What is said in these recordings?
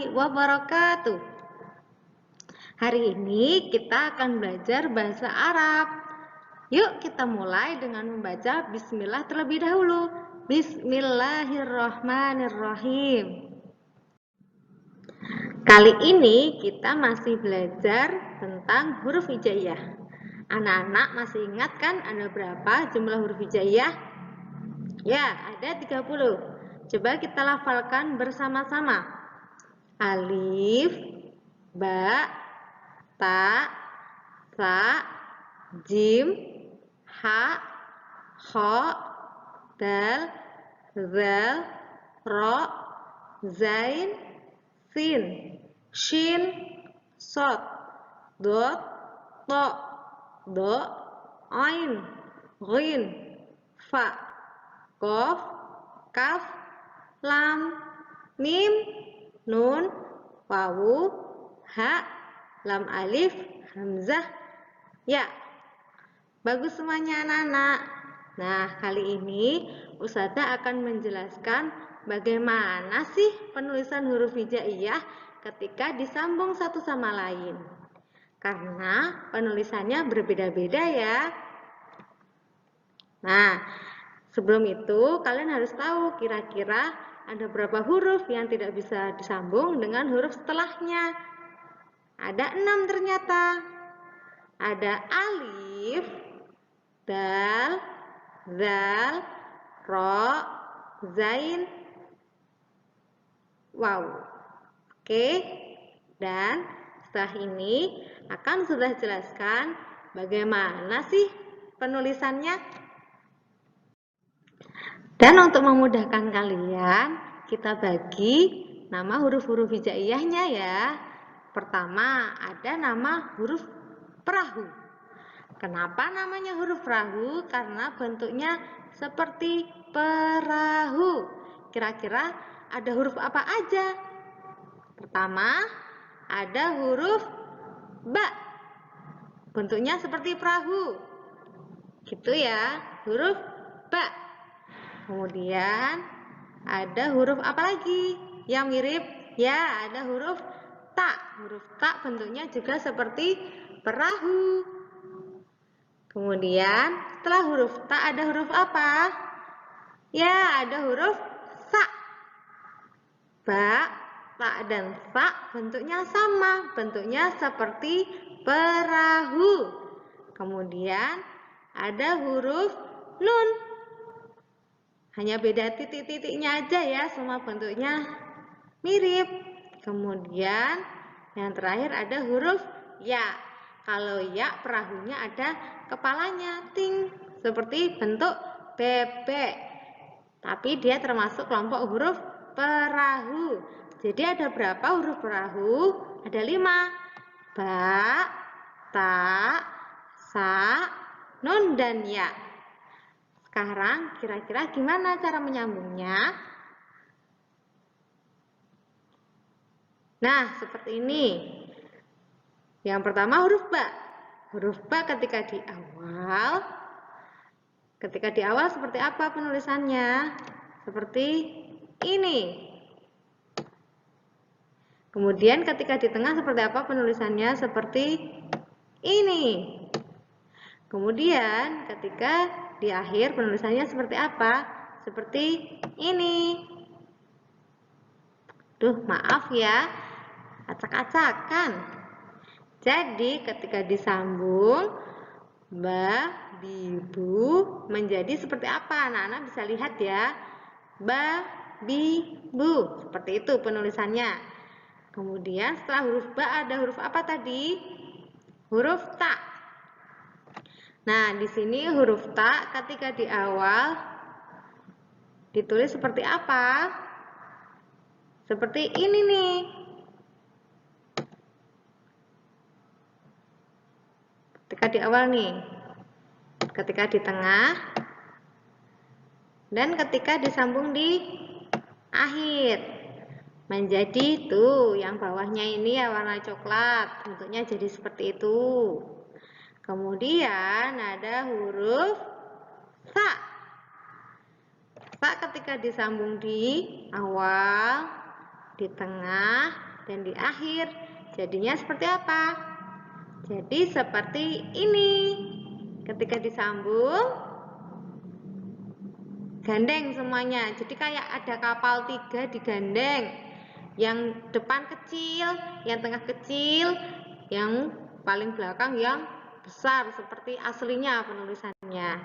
warahmatullahi wabarakatuh. Hari ini kita akan belajar bahasa Arab. Yuk kita mulai dengan membaca bismillah terlebih dahulu. Bismillahirrahmanirrahim. Kali ini kita masih belajar tentang huruf hijaiyah. Anak-anak masih ingat kan ada berapa jumlah huruf hijaiyah? Ya, ada 30. Coba kita lafalkan bersama-sama. Alif, ba, ta, sa, jim, ha, kho, dal, zal, ro, zain, sin, shin, sod, dot, to, do, ain, ghin, fa, qaf, kaf, lam, mim, nun, wawu, ha, lam alif, hamzah, ya. Bagus semuanya anak-anak. Nah, kali ini Ustazah akan menjelaskan bagaimana sih penulisan huruf hijaiyah ketika disambung satu sama lain. Karena penulisannya berbeda-beda ya. Nah, sebelum itu kalian harus tahu kira-kira ada berapa huruf yang tidak bisa disambung dengan huruf setelahnya. Ada 6 ternyata. Ada alif, dal, zal, ro, zain, waw. Oke. Dan setelah ini akan sudah jelaskan bagaimana sih penulisannya. Dan untuk memudahkan kalian, kita bagi nama huruf-huruf hijaiyahnya ya. Pertama, ada nama huruf perahu. Kenapa namanya huruf perahu? Karena bentuknya seperti perahu. Kira-kira ada huruf apa aja? Pertama, ada huruf ba. Bentuknya seperti perahu. Gitu ya, huruf ba. Kemudian ada huruf apa lagi yang mirip? Ya, ada huruf ta. Huruf ta bentuknya juga seperti perahu. Kemudian setelah huruf ta ada huruf apa? Ya, ada huruf sa. Ba, ta dan sa bentuknya sama. Bentuknya seperti perahu. Kemudian ada huruf nun. Hanya beda titik-titiknya aja ya, semua bentuknya mirip. Kemudian yang terakhir ada huruf ya. Kalau ya perahunya ada kepalanya, ting, seperti bentuk bebek. Tapi dia termasuk kelompok huruf perahu. Jadi ada berapa huruf perahu? Ada 5. Ba, ta, sa, nun, dan ya. Sekarang kira-kira gimana cara menyambungnya? Nah, seperti ini. Yang pertama huruf ba. Huruf ba ketika di awal seperti apa penulisannya? Seperti ini. Kemudian ketika di tengah seperti apa penulisannya? Seperti ini. Kemudian ketika di akhir penulisannya seperti apa? Seperti ini. Duh, maaf ya, acak-acakan. Jadi ketika disambung ba, bi, bu menjadi seperti apa? Anak-anak bisa lihat ya. Ba, bi, bu. Seperti itu penulisannya. Kemudian setelah huruf ba ada huruf apa tadi? Huruf ta. Nah, di sini huruf ta ketika di awal ditulis seperti apa? Seperti ini nih. Ketika di awal nih. Ketika di tengah. Dan ketika disambung di akhir. Menjadi tuh yang bawahnya ini ya warna coklat. Bentuknya jadi seperti itu. Kemudian ada huruf sa. Sa ketika disambung di awal, di tengah, dan di akhir. Jadinya seperti apa? Jadi seperti ini. Ketika disambung, gandeng semuanya. Jadi kayak ada kapal 3 digandeng. Yang depan kecil, yang tengah kecil, yang paling belakang yang besar seperti aslinya penulisannya.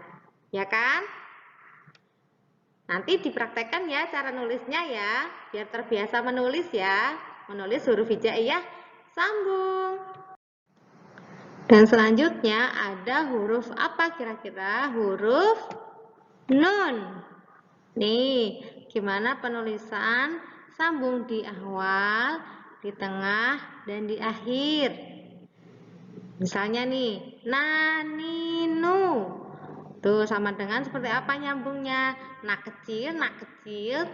Ya kan? Nanti dipraktekkan ya cara nulisnya ya, biar terbiasa menulis ya. Menulis huruf hijaiyah sambung. Dan selanjutnya ada huruf apa kira-kira? Huruf nun. Nih, gimana penulisan sambung di awal, di tengah, dan di akhir. Misalnya nih, naninu. Tuh sama dengan seperti apa nyambungnya? Nak kecil,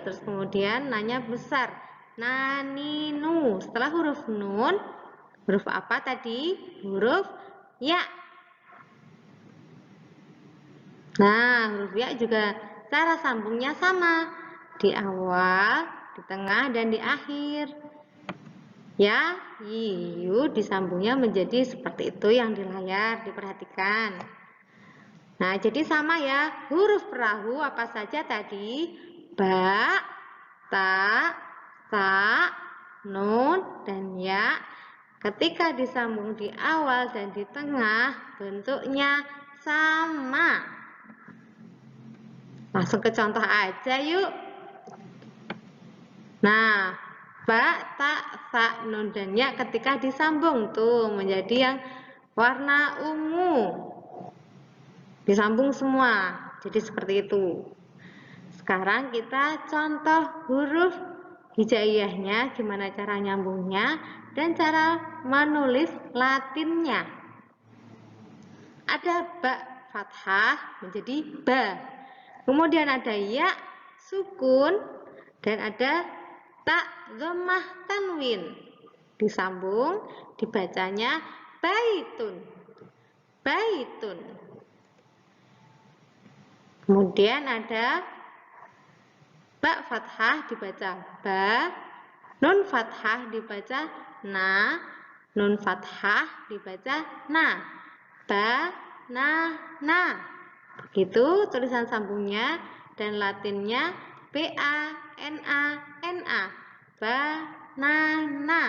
terus kemudian nanya besar. Naninu. Setelah huruf nun, huruf apa tadi? Huruf ya. Nah, huruf ya juga cara sambungnya sama. Di awal, di tengah, dan di akhir. Ya, yu disambungnya menjadi seperti itu yang di layar, diperhatikan. Nah, jadi sama ya, huruf perahu apa saja tadi? Ba, ta, sa, nun, dan ya. Ketika disambung di awal dan di tengah, bentuknya sama. Langsung ke contoh aja yuk. Nah, ba, ta, sa, nun, dan ya ketika disambung tuh menjadi yang warna ungu. Disambung semua, jadi seperti itu. Sekarang kita contoh huruf hijaiyahnya, gimana cara nyambungnya dan cara menulis latinnya. Ada ba fathah menjadi ba, kemudian ada ya sukun, dan ada ta dhammah tanwin. Disambung, dibacanya baitun, baitun. Kemudian ada ba fathah dibaca ba, nun fathah dibaca na, nun fathah dibaca na, ba, na. Begitu tulisan sambungnya, dan latinnya BANA, banana.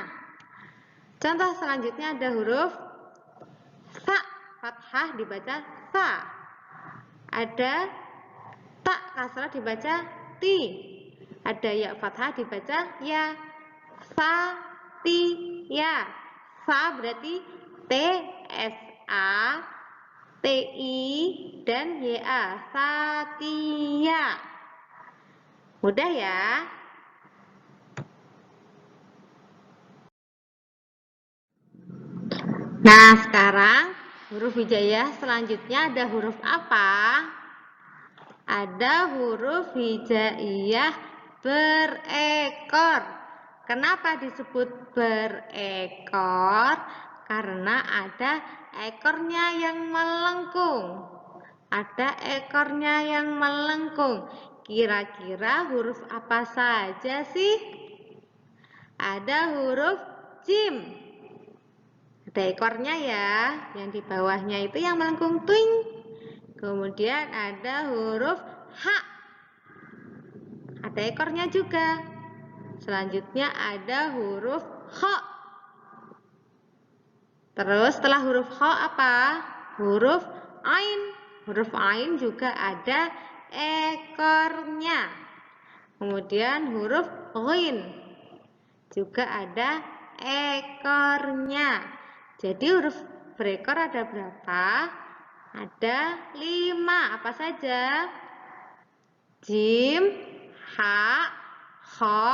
Contoh selanjutnya ada huruf sa fathah dibaca sa, ada ta kasrah dibaca ti, ada ya fathah dibaca ya, sa ti ya. Sa berarti T S A T I dan YA, Satya. Mudah ya. Nah, sekarang huruf hijaiyah selanjutnya ada huruf apa? Ada huruf hijaiyah berekor. Kenapa disebut berekor? Karena ada ekornya yang melengkung. Ada ekornya yang melengkung. Kira-kira huruf apa saja sih? Ada huruf jim. Ada ekornya ya, yang di bawahnya itu yang melengkung twing. Kemudian ada huruf H. Ada ekornya juga. Selanjutnya ada huruf H. Terus setelah huruf H apa? Huruf Ain. Huruf Ain juga ada ekornya. Kemudian huruf Ghin juga ada ekornya. Jadi huruf berekor ada berapa? Ada 5. Apa saja? Jim, ha, kha,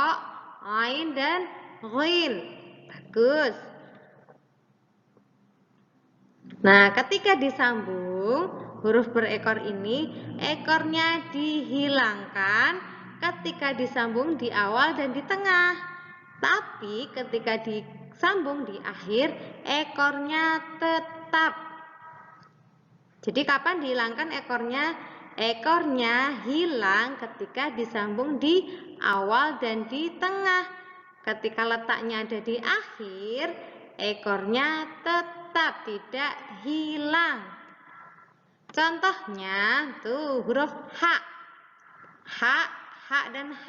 ain, dan ghin. Bagus. Nah, ketika disambung huruf berekor ini, ekornya dihilangkan ketika disambung di awal dan di tengah. Tapi ketika disambung di akhir, ekornya tetap. Jadi kapan dihilangkan ekornya? Ekornya hilang ketika disambung di awal dan di tengah. ketika letaknya ada di akhir, ekornya tetap tidak hilang. Contohnya tuh huruf H. H dan H.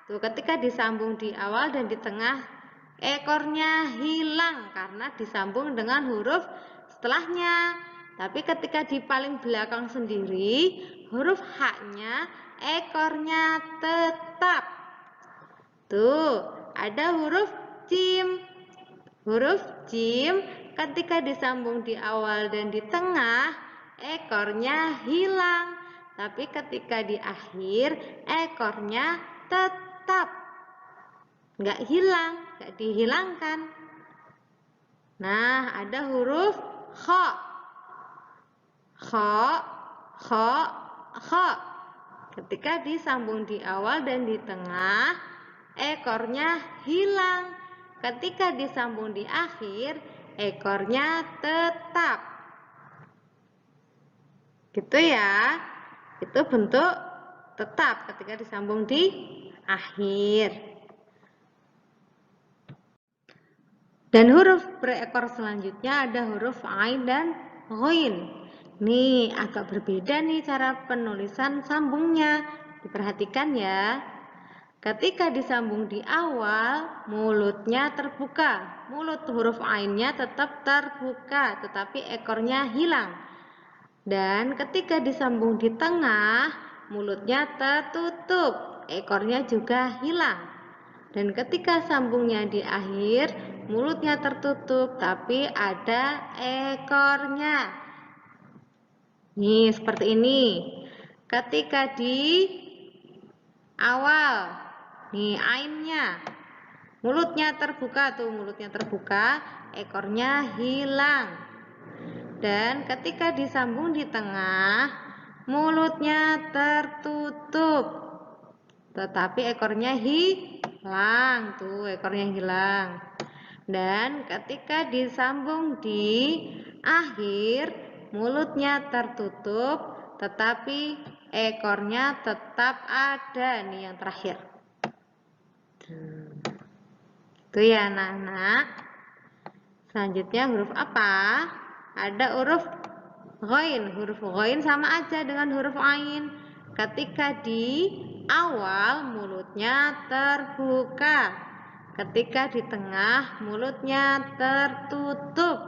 Tuh ketika disambung di awal dan di tengah, ekornya hilang karena disambung dengan huruf setelahnya. Tapi ketika di paling belakang sendiri, huruf H-nya ekornya tetap. Tuh, ada huruf jim. Huruf jim ketika disambung di awal dan di tengah, ekornya hilang. Tapi ketika di akhir, ekornya tetap. Nggak hilang, nggak dihilangkan. Nah, ada huruf kho. Kho. Ketika disambung di awal dan di tengah, ekornya hilang. Ketika disambung di akhir, ekornya tetap. Gitu ya. Itu bentuk tetap ketika disambung di akhir. Dan huruf berekor selanjutnya ada huruf ain dan ghain. Nih agak berbeda nih cara penulisan sambungnya. Diperhatikan ya. Ketika disambung di awal, mulutnya terbuka. Mulut huruf ainnya tetap terbuka, tetapi ekornya hilang. Dan ketika disambung di tengah, mulutnya tertutup, ekornya juga hilang. Dan ketika sambungnya di akhir, mulutnya tertutup, tapi ada ekornya. Nih, seperti ini. Ketika di awal, nih ainnya, mulutnya terbuka tuh, mulutnya terbuka, ekornya hilang. Dan ketika disambung di tengah, mulutnya tertutup, tetapi ekornya hilang tuh, ekornya hilang. Dan ketika disambung di akhir, mulutnya tertutup, tetapi ekornya tetap ada. Nih yang terakhir. Itu ya anak-anak. Selanjutnya huruf apa? Ada huruf ghain. Huruf ghain sama aja dengan huruf ain. Ketika di awal mulutnya terbuka. Ketika di tengah mulutnya tertutup.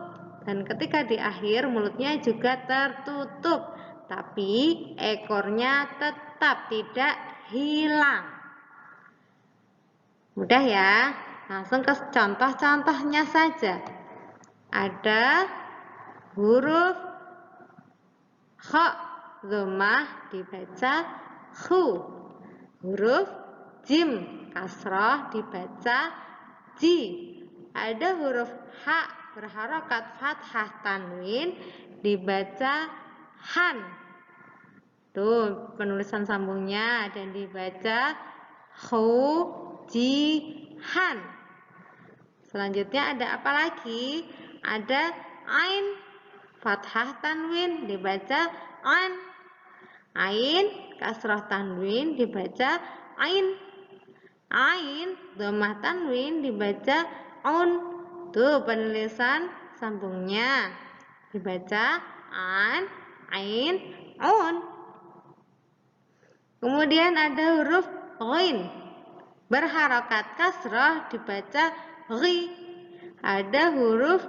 Dan ketika di akhir mulutnya juga tertutup. Tapi ekornya tetap tidak hilang. Mudah ya. Langsung ke contoh-contohnya saja. Ada huruf kha, dhammah dibaca khu. Huruf jim, kasroh dibaca ji. Ada huruf ha berharokat fathah tanwin dibaca han. Tuh penulisan sambungnya, dan dibaca khu ji han. Selanjutnya ada apa lagi? Ada ain fathah tanwin dibaca an. Ain kasroh tanwin dibaca ain. Ain dhammah tanwin dibaca on. Tuh penulisan sambungnya, dibaca an, ain, on. Kemudian ada huruf ghain berharokat kasroh dibaca ghi. Ada huruf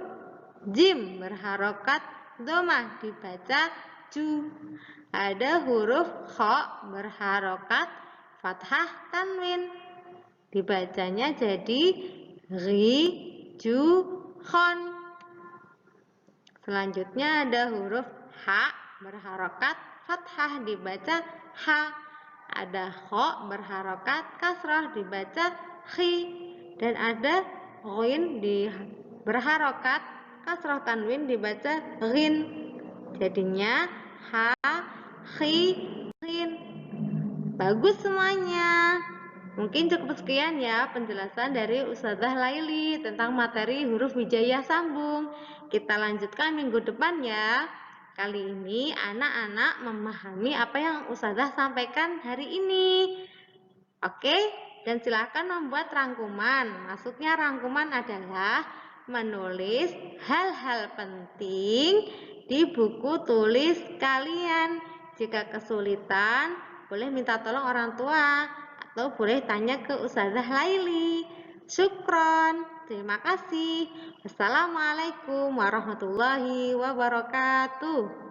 jim berharokat dhammah dibaca ju. Ada huruf kha berharokat fathah tanwin, dibacanya jadi ghi ju khon. Selanjutnya ada huruf ha berharokat fathah dibaca ha. Ada kha berharokat kasrah dibaca khi. Dan ada ghain berharokat kasrah tanwin dibaca ghin. Jadinya ha, khi, ghin. Bagus semuanya. Mungkin cukup sekian ya penjelasan dari Ustazah Laili tentang materi huruf hijaiyah sambung. Kita lanjutkan minggu depan ya. Kali ini anak-anak memahami apa yang Ustazah sampaikan hari ini. Oke? Dan silakan membuat rangkuman. Maksudnya rangkuman adalah menulis hal-hal penting di buku tulis kalian. Jika kesulitan, boleh minta tolong orang tua atau boleh tanya ke Ustazah Laili. Syukron. Terima kasih. Wassalamualaikum warahmatullahi wabarakatuh.